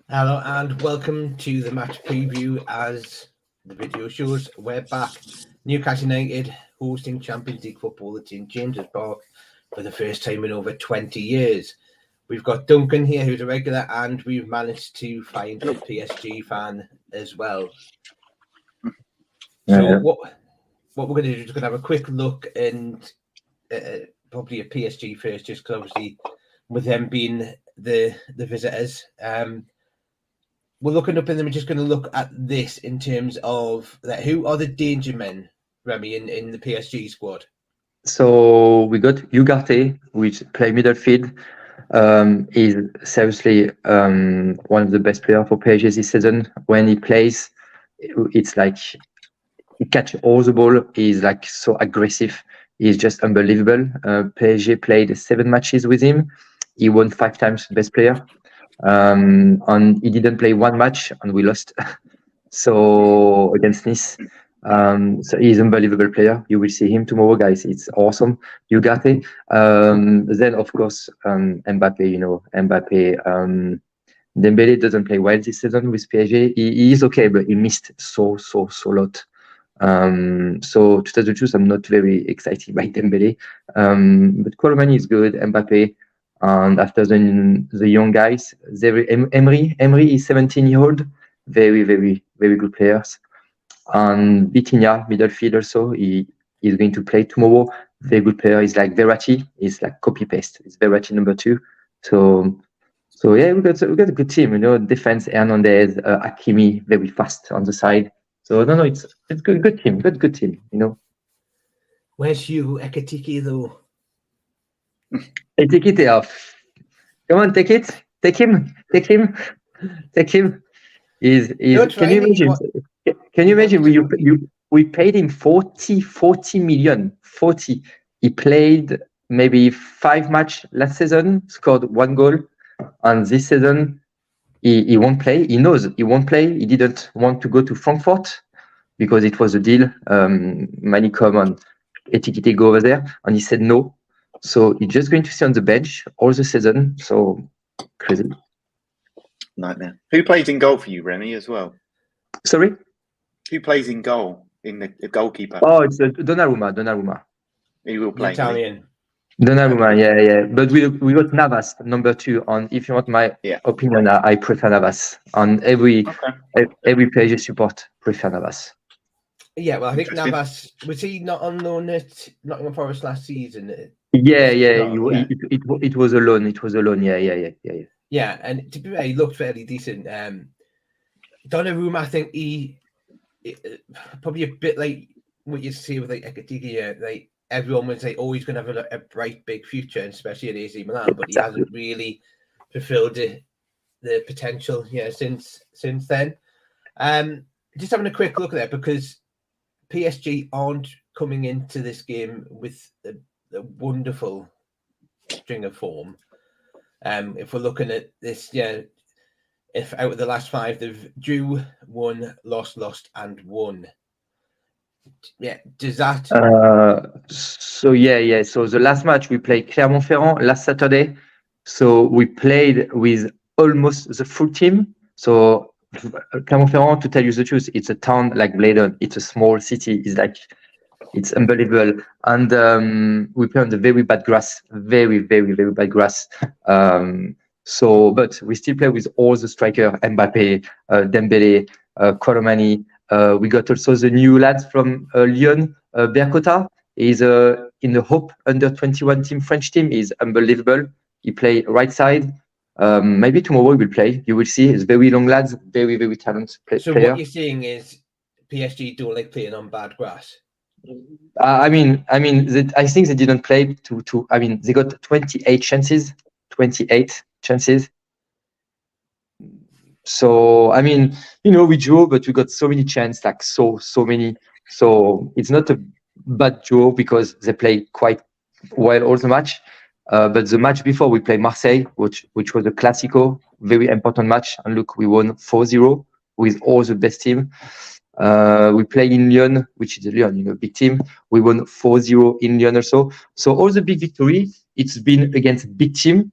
Hello and welcome to the match preview. As the video shows, we're back. Newcastle United hosting Champions League football at St James's Park for the first time in over 20 years. We've got Duncan here, who's a regular, and we've managed to find a PSG fan as well. So what we're going to do is going to have a quick look and probably a PSG first, just because obviously with them being the visitors. We're looking up and then we're just going to look at this in terms of that. Who are the danger men, Remy, in the PSG squad? So we got Ugarte, which play midfield. Is seriously one of the best players for PSG this season. When he plays, it's like he catch all the ball. He's like so aggressive. He's just unbelievable. PSG played 7 matches with him. He won 5 times best player. And he didn't play 1 match and we lost. So against Nice. So he's an unbelievable player. You will see him tomorrow, guys. It's awesome. Ugarte. Then of course Mbappe, Mbappe. Dembele doesn't play well this season with PSG. He is okay, but he missed so lot. So to tell the truth, I'm not very excited by Dembele. But Colomani is good, Mbappe. And after the young guys, Emery is 17-year-old, very good players. And Vitinha, midfield also, he is going to play tomorrow. Very good player. He's like Verratti. He's like copy paste. It's Verratti number 2. So yeah, we got a good team. Defense, Hernandez, Hakimi, very fast on the side. So no, it's good team. Good team. Where's Hugo Ekitike though? Take it off. Come on, take it. Take him. Can you imagine? Can you imagine? We paid him 40 million. 40. He played maybe 5 matches last season, scored 1 goal, and this season he won't play. He knows he won't play. He didn't want to go to Frankfurt because it was a deal. Money come and Etikite go over there, and he said no. So he's just going to stay on the bench all the season. So crazy. Nightmare. Who plays in goal for you, Remy, as well? Sorry? Who plays in goal, in the goalkeeper? Oh, it's Donnarumma. He will play. Italian. Donnarumma, yeah. But we got Navas, number 2. And if you want my opinion, I prefer Navas. And every PSG support prefer Navas. Yeah, well, I think Navas, was he not on loan at Nottingham Forest last season? Yeah. It was a loan. Yeah. Yeah, and to be fair, he looked fairly decent. Donnarumma, I think he probably a bit like what you see with like Ekitike. Like everyone would say, oh, he's going to have a bright, big future, especially at AC Milan, but he hasn't really fulfilled the potential since then. Just having a quick look at that, because PSG aren't coming into this game with a wonderful string of form. If we're looking at this, if out of the last 5 they've drew, won, lost, and won. Yeah, does that? So yeah. So the last match we played Clermont-Ferrand last Saturday. So we played with almost the full team. So Clermont-Ferrand, to tell you the truth, it's a town like Blaydon. It's a small city. It's unbelievable. And we play on the very bad grass, very bad grass. But we still play with all the striker, Mbappe, Dembele, Colomani. We got also the new lads from Lyon, Berkota. He's in the Hope under-21 team, French team. He's unbelievable. He play right side. Maybe tomorrow he will play. You will see. He's very long lads, very talented player. So what you're saying is PSG don't like playing on bad grass. I think they didn't play to. I mean, they got 28 chances. 28 chances. So I mean, we drew, but we got so many chances, like so many. So it's not a bad draw because they play quite well all the match. But the match before we played Marseille, which was a Classico, very important match, and look, we won 4-0 with all the best team. We play in Lyon, which is a Lyon, big team. We won 4-0 in Lyon also. So all the big victory, it's been against big team.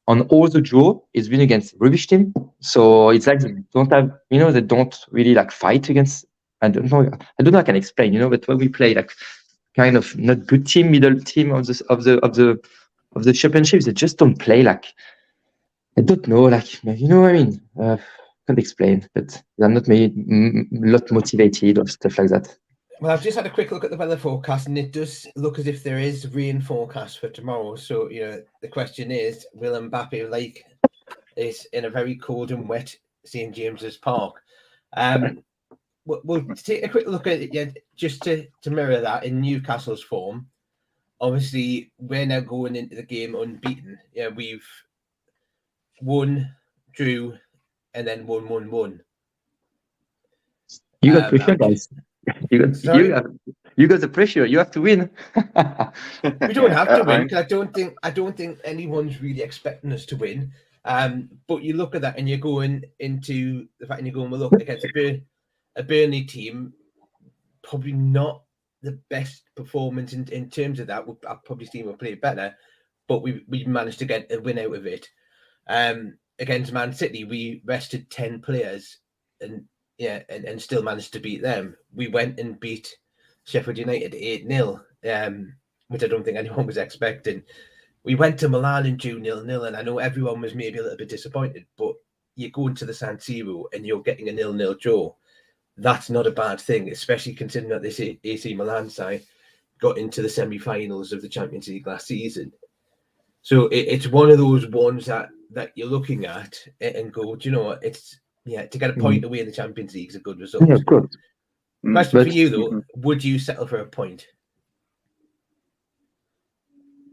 On all the draw, it's been against rubbish team. So it's like they don't have, they don't really like fight against. I don't know I can explain, but when we play like kind of not good team, middle team of the championships, they just don't play like, I don't know, like, what I mean? Can't explain, but I'm not lot motivated or stuff like that. Well, I've just had a quick look at the weather forecast, and it does look as if there is rain forecast for tomorrow. So, the question is, will Mbappe like this in a very cold and wet St. James's Park? We'll take a quick look at it, just to mirror that in Newcastle's form. Obviously, we're now going into the game unbeaten. Yeah, we've won, drew, and then won. You got pressure, guys. You got the pressure. You have to win. We don't have to win, because I don't think anyone's really expecting us to win. But you look at that and you're going into the fact, and you're going, well, look, against a Burnley team, probably not the best performance in terms of that. Our probably team will play better, but we managed to get a win out of it. Against Man City, we rested 10 players and still managed to beat them. We went and beat Sheffield United 8-0, which I don't think anyone was expecting. We went to Milan and drew 0-0, and I know everyone was maybe a little bit disappointed, but you go into the San Siro and you're getting a 0-0 draw. That's not a bad thing, especially considering that this AC Milan side got into the semi-finals of the Champions League last season. So it's one of those ones that you're looking at and go, do you know what, it's to get a point away in the Champions League is a good result. Yeah, of course. Question for you though: would you settle for a point?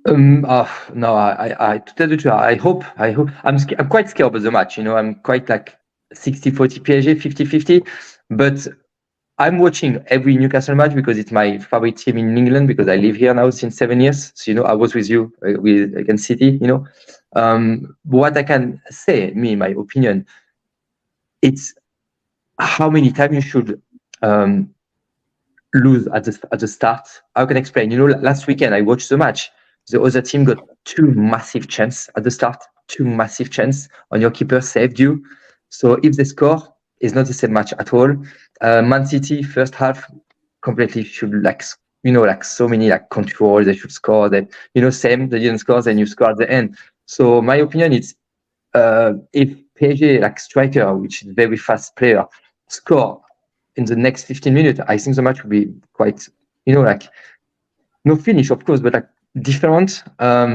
No, I to tell the truth, I hope. I'm quite scared about the match. I'm quite like 60-40 PSG, 50-50. But I'm watching every Newcastle match because it's my favorite team in England, because I live here now since 7 years. So I was with you against City. What I can say, my opinion, it's how many times you should lose at the start. How can I explain? Last weekend I watched the match. The other team got 2 massive chances at the start. 2 massive chances on your keeper saved you. So if they score, it's not the same match at all. Man City first half completely should like so many like control. They should score. That same. They didn't score. Then you score at the end. So my opinion is, if PSG like striker, which is a very fast player, score in the next 15 minutes, I think the match will be quite like no finish, of course, but like different.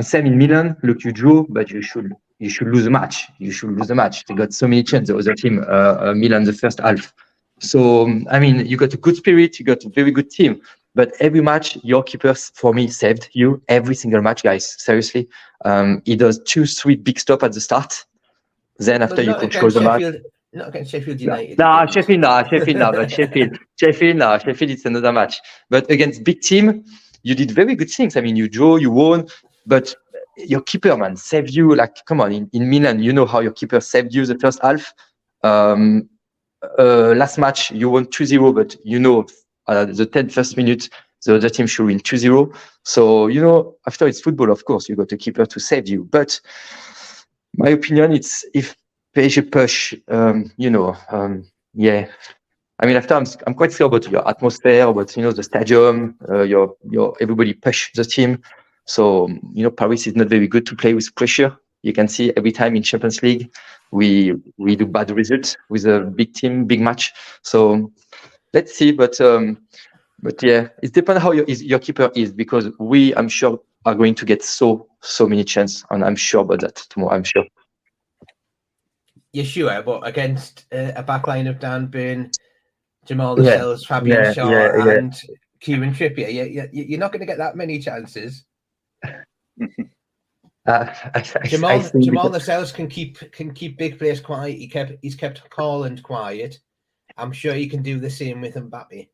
Same in Milan. Look, you drew, but you should lose the match. You should lose the match. They got so many chances. The other team, Milan, the first half. So you got a good spirit. You got a very good team. But every match, your keeper, for me, saved you. Every single match, guys. Seriously, he does 2-3 big stops at the start. Then after you control the match. Not against Sheffield United. Sheffield, but Sheffield, it's another match. But against big team, you did very good things. You drew, you won, but your keeper, man, saved you. Like, come on, in Milan, how your keeper saved you the first half. Last match you won 2-0, but the 10 first minute the other team should win 2-0. So after it's football, of course you got a keeper to save you. But my opinion, it's if PSG push, yeah. I mean, after I'm quite sure about your atmosphere, but the stadium, your everybody push the team. So Paris is not very good to play with pressure. You can see every time in Champions League we do bad results with a big team, big match. So let's see, but yeah, it depends how your keeper is, because I'm sure are going to get so many chances, and I'm sure about that tomorrow. I'm sure. You're sure, but against a backline of Dan Burn, Jamal Lascelles, Fabian Schär, and Kieran Trippier, you're not going to get that many chances. Jamal Lascelles can keep big players quiet. He's kept Haaland quiet. I'm sure he can do the same with Mbappe.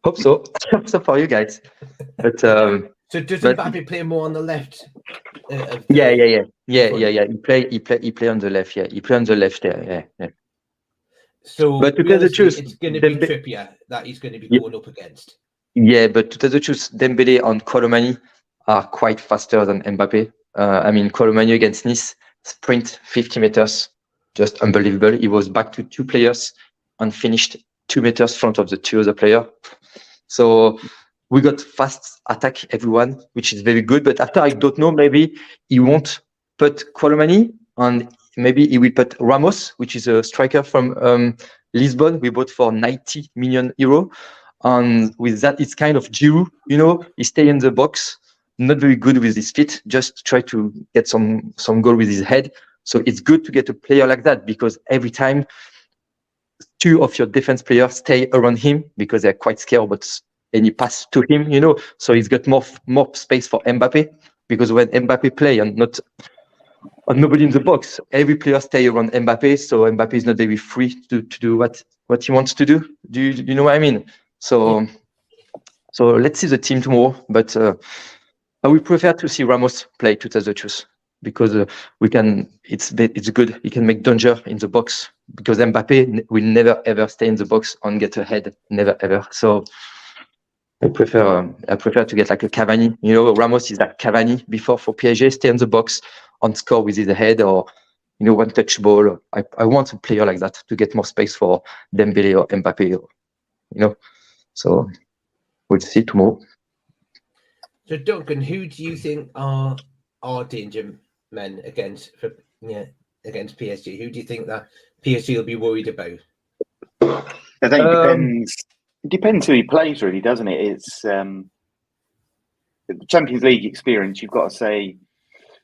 Hope so. Hope so for you guys. But so does Mbappe play more on the left? Yeah. He play on the left. Yeah, he play on the left there. Yeah. So, but to tell the truth, it's going to be Trippier that he's going to be going up against. Yeah, but to tell the truth, Dembele and Colomani are quite faster than Mbappe. I mean, Colomani against Nice, sprint 50 meters, just unbelievable. He was back to 2 players and finished 2 meters front of the 2 other players. So we got fast attack, everyone, which is very good. But after, I don't know, maybe he won't put Colomani, and maybe he will put Ramos, which is a striker from Lisbon. We bought for 90 million euro. And with that, it's kind of Giroud, he stay in the box, not very good with his feet, just try to get some goal with his head. So it's good to get a player like that, because every time 2 of your defense players stay around him because they're quite scared about any pass to him, So he's got more space for Mbappe, because when Mbappe play and nobody in the box, every player stay around Mbappe, so Mbappe is not very free to do what he wants to do. Do you know what I mean? So let's see the team tomorrow, but I would prefer to see Ramos play, to tell the truth, because it's good. He can make danger in the box, because Mbappe will never ever stay in the box and get ahead, never ever. So I prefer to get like a Cavani. Ramos is like Cavani before for PSG, stay in the box and score with his head, or one touch ball. I want a player like that to get more space for Dembele or Mbappe, So we'll see tomorrow. So Duncan, who do you think are danger men against PSG? Who do you think that PSG will be worried about? I think it depends who he plays, really, doesn't it? It's the Champions League experience. You've got to say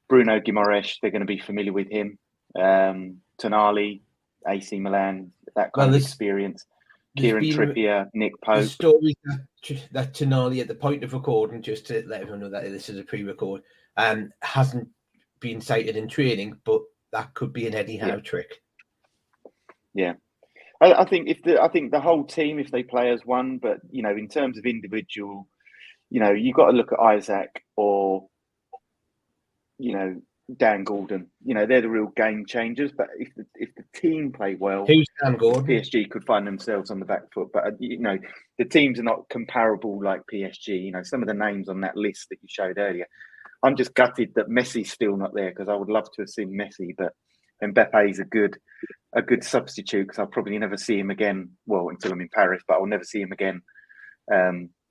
Bruno Guimaraes, they're going to be familiar with him. Tonali, AC Milan, that kind of experience. Kieran Trippier, Nick Pope. The story that Tonali, at the point of recording, just to let everyone know that this is a pre-record, hasn't been cited in training, but that could be an Eddie Howe trick. Yeah, I think the whole team, if they play as one, but in terms of individual, you've got to look at Isaac or Dan Gordon. They're the real game changers. But if the team play well, who's Dan Gordon? PSG could find themselves on the back foot. But the teams are not comparable like PSG. Some of the names on that list that you showed earlier. I'm just gutted that Messi's still not there, because I would love to have seen Messi, but Mbappe is a good substitute, because I'll probably never see him again. Well, until I'm in Paris, but I'll never see him again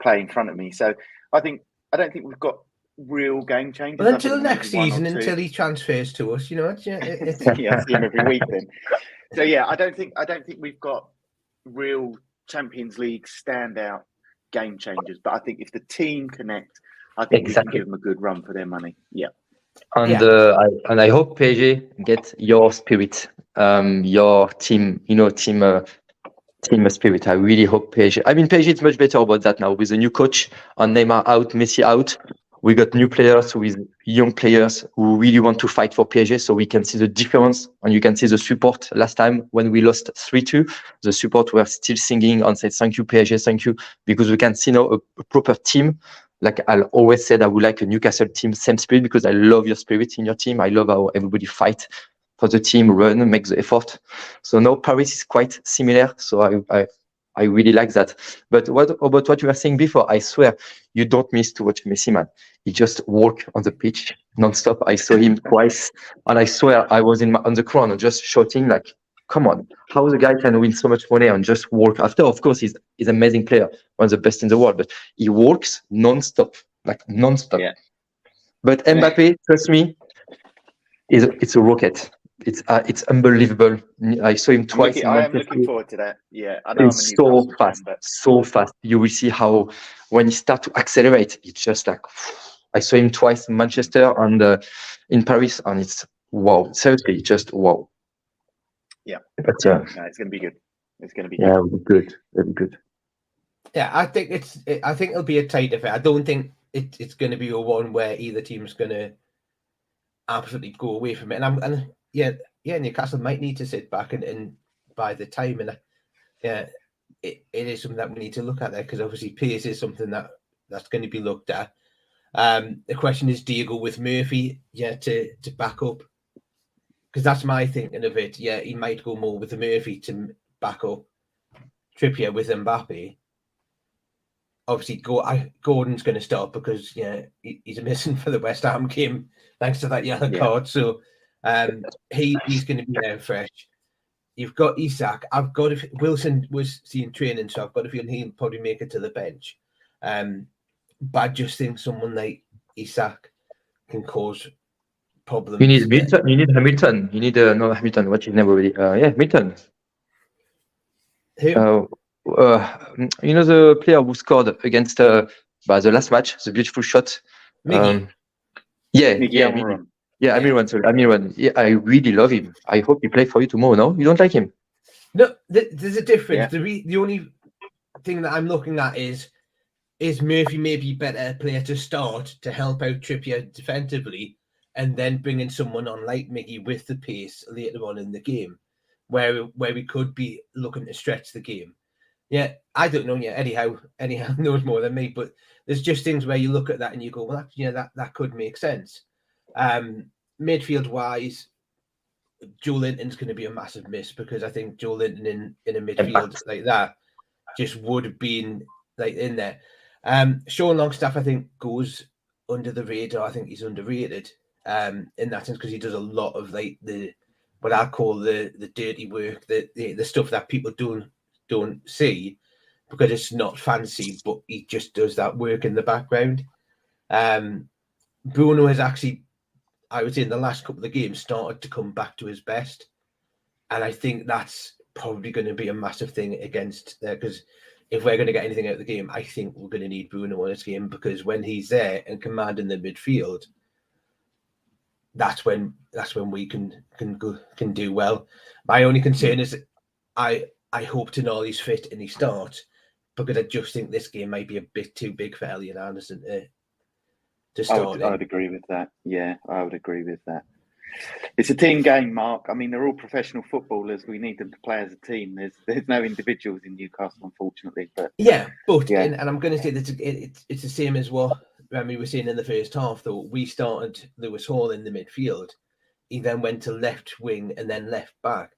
play in front of me. So I don't think we've got real game changers. Well, until next season, until he transfers to us, yeah, I see him every week then. So yeah, I don't think we've got real Champions League standout game changers. But I think if the team connect, I think we can give them a good run for their money. Yeah. And I hope PSG get your spirit, your team, team spirit. I really hope PSG. I mean, PSG is much better about that now with the new coach, and Neymar out, Messi out. We got new players with young players who really want to fight for PSG, so we can see the difference, and you can see the support. Last time when we lost 3-2, the support were still singing and said thank you PSG, thank you, because we can see now a proper team. Like I always said, I would like a Newcastle team, same spirit, because I love your spirit in your team. I love how everybody fight for the team, run, make the effort. So now Paris is quite similar. So I really like that. But what about what you were saying before? I swear you don't miss to watch Messi, man. He just walk on the pitch non-stop. I saw him twice, and I swear I was on the ground just shouting like, "Come on! How the guy can win so much money and just walk?" After, of course, he's an amazing player, one of the best in the world, but he walks non-stop, like non-stop. Yeah. But Mbappe, trust me, it's a rocket. It's unbelievable. I saw him twice. I am looking forward to that. Yeah, I know it's I'm a so Newcastle fast, fan, but so fast. You will see how when he start to accelerate, it's just like I saw him twice in Manchester and in Paris, and it's wow. Seriously, just wow. Yeah, but no, it's going to be good. It's going to be good, very good. Yeah, I think I think it'll be a tight affair. I don't think it's going to be a one where either team's going to absolutely go away from it. And Newcastle might need to sit back and buy the time. And it is something that we need to look at there, because obviously pace is something that's going to be looked at. The question is, do you go with Murphy to back up? Because that's my thinking of it. Yeah, he might go more with the Murphy to back up Trippier with Mbappe. Obviously, Gordon's going to start because he's missing for the West Ham game thanks to that yellow card. So he's going to be there fresh. You've got Isak. Wilson was seen training, so I've got a feeling he'll probably make it to the bench. But I just think someone like Isak can cause problems. You need Milton. You need Hamilton. You need no Hamilton. What's his name already? Milton. Who? You know the player who scored against the last match, the beautiful shot. Miggy. Amiron. Sorry, Amiron. Yeah, I really love him. I hope he plays for you tomorrow. No, you don't like him? No, there's a difference. Yeah. The only thing that I'm looking at is Murphy maybe better player to start to help out Trippier defensively, and then bring in someone on like Miggy with the pace later on in the game, where we could be looking to stretch the game. Yeah, I don't know. Yeah, anyhow knows more than me, but there's just things where you look at that and you go, well, that could make sense. Midfield wise, Joe Linton's going to be a massive miss, because I think Joe Linton in a midfield like that just would have been like in there. Sean Longstaff, I think, goes under the radar. I think he's underrated in that sense, because he does a lot of like what I call the dirty work, the stuff that people don't see because it's not fancy, but he just does that work in the background. Bruno has actually, I would say, in the last couple of games started to come back to his best, and I think that's probably going to be a massive thing against there, because if we're going to get anything out of the game, I think we're going to need Bruno in this game, because when he's there and commanding the midfield, that's when we can do well. My only concern is I hope Tonali's fit and he starts, because I just think this game might be a bit too big for Elliot Anderson to start. I would agree with that. Yeah, I would agree with that. It's a team game, Mark. I mean, they're all professional footballers. We need them to play as a team. There's no individuals in Newcastle, unfortunately. But and I'm going to say that it's the same as what we were saying in the first half. Though we started Lewis Hall in the midfield, he then went to left wing and then left back,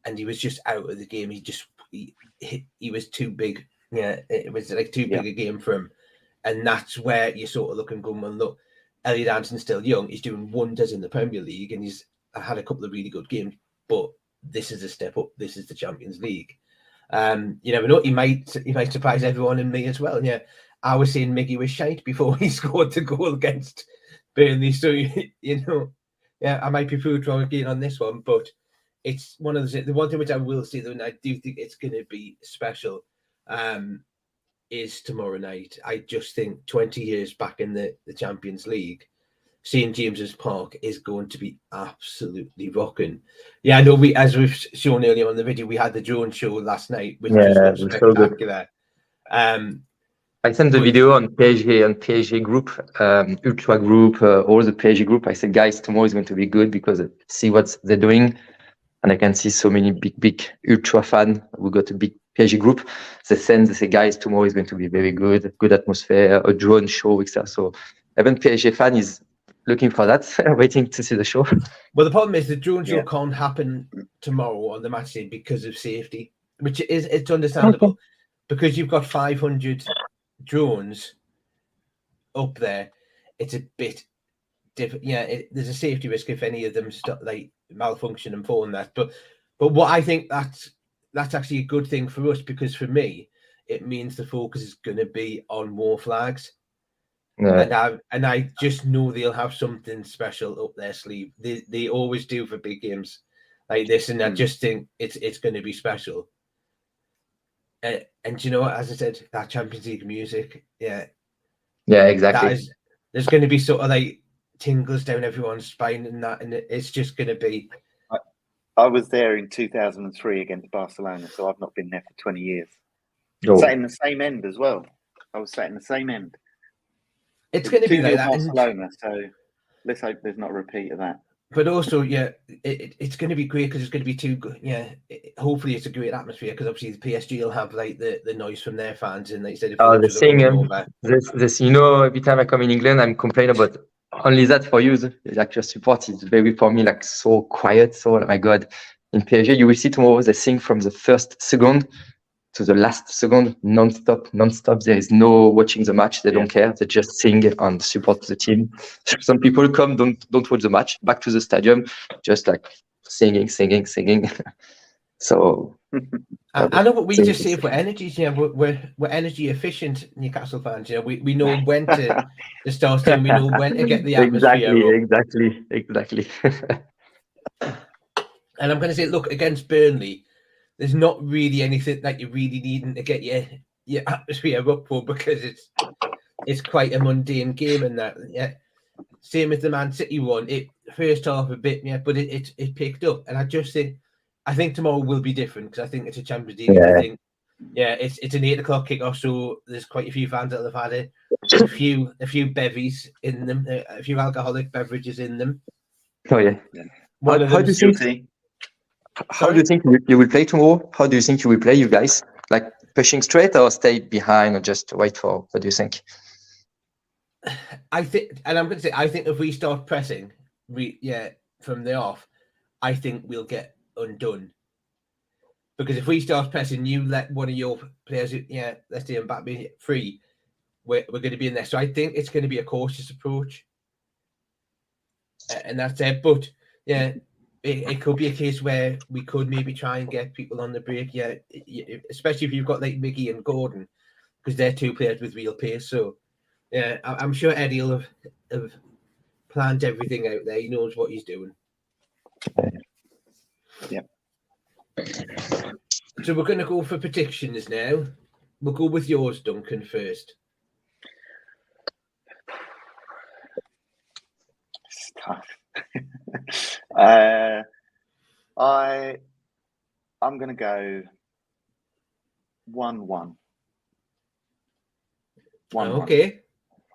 and he was just out of the game. He was too big. Yeah, it was like too big a game for him, and that's where you sort of look and go, well, look, Elliot Anderson's still young. He's doing wonders in the Premier League, and he's had a couple of really good games. But this is a step up. This is the Champions League. You never know. He might surprise everyone and me as well. Yeah, I was saying Miggy was shite before he scored the goal against Burnley. So I might be proved wrong again on this one, but it's one of the one thing which I will say, though, and I do think it's going to be special, is tomorrow night. I just think 20 years back in the Champions League, St. James's Park is going to be absolutely rocking. Yeah, I know as we've shown earlier on the video, we had the drone show last night, which was spectacular. I sent the video on PSG group, Ultra group, all the PSG group. I said, guys, tomorrow is going to be good, because see what they're doing. And I can see so many big Ultra fan. We got a big PSG group. They say, guys, tomorrow is going to be very good atmosphere, a drone show, etc. So even PSG fan is looking for that, waiting to see the show. Well, the problem is the drone show Yeah. can't happen tomorrow on the match day because of safety, which it's understandable because you've got 500 drones up there. It's a bit different. Yeah, there's a safety risk if any of them malfunction and fall on that. But what I think that's actually a good thing for us, because for me it means the focus is going to be on more flags. And I just know they'll have something special up their sleeve. They always do for big games like this, and I just think it's going to be special. And you know what? As I said, that Champions League music, yeah, exactly. There's going to be sort of like tingles down everyone's spine, and it's just going to be. I was there in 2003 against Barcelona, so I've not been there for 20 years. Oh. Sat in the same end as well. I was sat in the same end. It's going to be like that. Barcelona, so let's hope there's not a repeat of that. But also, yeah, it's going to be great because it's going to be too good. Yeah, hopefully it's a great atmosphere, because obviously the PSG will have like the noise from their fans, and instead of the thing, this every time I come in England, I'm complaining about only that for you. Like your support is very, for me, like so quiet. So, oh my God, in PSG, you will see tomorrow they sing from the first second to the last second, non-stop. There is no watching the match. They don't care. They just sing and support the team. Some people come, don't watch the match, back to the stadium, just like singing. So I know what we just say for energy. Yeah, we're energy efficient Newcastle fans. Yeah, we know when to start singing. We know when to get the atmosphere. Exactly. And I'm going to say, look, against Burnley, there's not really anything that you really needing to get your atmosphere up for, because it's quite a mundane game, and that same as the Man City one. It first half a bit, but it picked up, and I think tomorrow will be different, because I think it's a Champions League. I think it's an 8 o'clock kickoff, so there's quite a few fans that have had it. A few bevies in them, a few alcoholic beverages in them. Oh yeah. How do you think you will play tomorrow? How do you think you will play, you guys? Like pushing straight or stay behind or just wait for? What do you think? I think if we start pressing, from the off, I think we'll get undone. Because if we start pressing, you let one of your players, let's say Mbappe free, we're going to be in there. So I think it's going to be a cautious approach, and that's it. But yeah. It could be a case where we could maybe try and get people on the break, especially if you've got like Mickey and Gordon, because they're two players with real pace. So, yeah, I'm sure Eddie will have planned everything out there. He knows what he's doing. Yeah. So we're going to go for predictions now. We'll go with yours, Duncan, first. It's tough. I'm going to go 1-1. 1-1. Okay.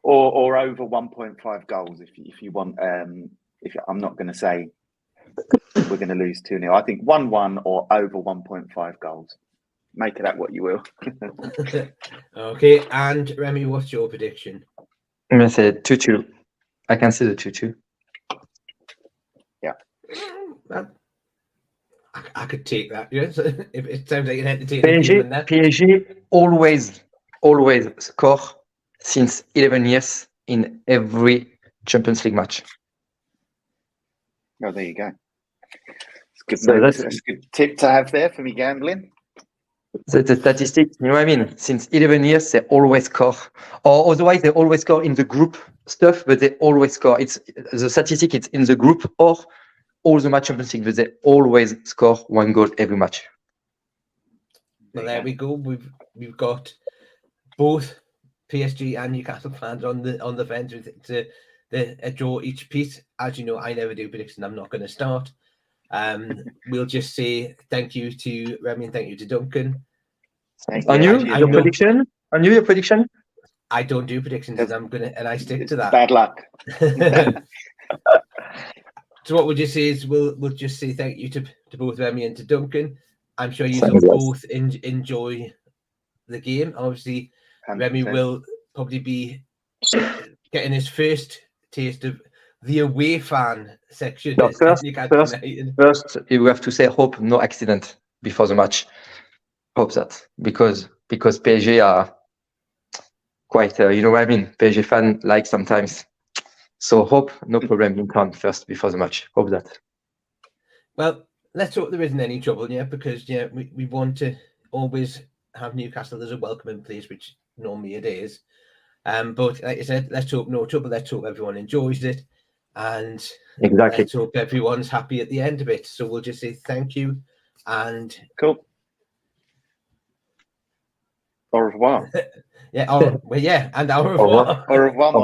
Or over 1.5 goals if you want. If I'm not going to say we're going to lose 2-0. I think 1-1 or over 1.5 goals. Make it that what you will. Okay, and Remy, what's your prediction? I'm going to say 2-2. I can see the 2-2. Yeah. I could take that. If it sounds like an entertaining game. PSG always score since 11 years in every Champions League match. Oh, there you go. It's good. That's a good tip to have there for me gambling. The statistics, you know what I mean? Since 11 years, they always score. Or otherwise, they always score in the group stuff, but they always score. It's the statistic, it's in the group or all the match Champions League, but they always score one goal every match. Well, there we go. We've got both PSG and Newcastle fans on the fence with a draw each piece. As you know, I never do predictions. I'm not going to start. We'll just say thank you to Remy and thank you to Duncan. Your prediction? Your prediction? I don't do predictions, and I stick to that. Bad luck. So what we'll just say is we'll just say thank you to both Remy and to Duncan. I'm sure you both enjoy the game. Obviously, 100%. Remy will probably be getting his first taste of the away fan section. No, at first, Newcastle United. first, you have to say hope no accident before the match. Hope that because PSG are quite, you know what I mean. PSG fan like sometimes. So hope no problem in town first before the match. Hope that. Well, let's hope there isn't any trouble, yeah, because we want to always have Newcastle as a welcoming place, which normally it is. But like I said, let's hope no trouble. Let's hope everyone enjoys it, and Exactly. let's hope everyone's happy at the end of it. So we'll just say thank you, and Cool. Au revoir. yeah, and au revoir. Au revoir. Au revoir, mon